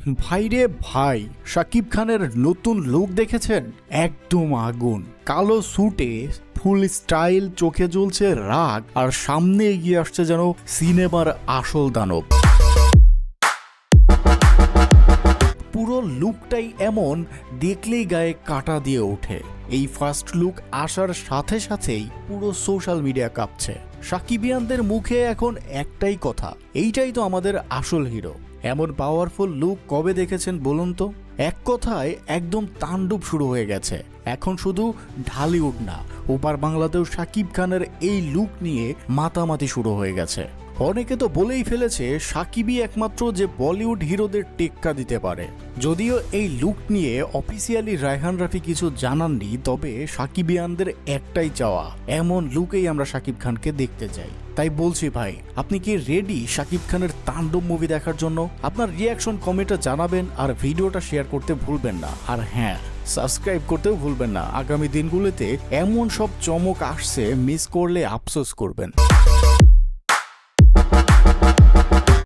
ভাইরে ভাই, শাকিব খানের নতুন লুক দেখেছেন? একদম আগুন। কালো স্যুটে ফুল স্টাইল, চোখে জ্বলছে রাগ, আর সামনে এগিয়ে আসছে যেন সিনেমার আসল দানব। পুরো লুকটাই এমন, দেখলেই গায়ে কাঁটা দিয়ে ওঠে। এই ফার্স্ট লুক আসার সাথে সাথেই পুরো সোশ্যাল মিডিয়া কাঁপছে। সাকিবিয়ানদের মুখে এখন একটাই কথা, এইটাই তো আমাদের আসল হিরো। এমন পাওয়ারফুল লুক কবে দেখেছেন বলুন তো? এক কথায় একদম তাণ্ডব শুরু হয়ে গেছে। এখন শুধু ঢালিউড না, ওপার বাংলাতেও শাকিব খানের এই লুক নিয়ে মাতামাতি শুরু হয়ে গেছে। অনেকে তো বলেই ফেলেছে সাকিবই একমাত্র যে বলিউড হিরোদের টেক্কা দিতে পারে। যদিও এই লুক নিয়ে অফিসিয়ালি রায়হান রাফি কিছু জানাননি, তবে সাকিবিয়ানদের একটাই চাওয়া, এমন লুকেই আমরা শাকিব খানকে দেখতে চাই। তাই বলছি ভাই, আপনি কি রেডি শাকিব খানের তাণ্ডব মুভি দেখার জন্য? আপনার রিয়াকশন কমেন্টে জানাবেন, আর ভিডিওটা শেয়ার করতে ভুলবেন না। আর হ্যাঁ, সাবস্ক্রাইব করতেও ভুলবেন না। আগামী দিনগুলোতে এমন সব চমক আসছে, মিস করলে আফসোস করবেন।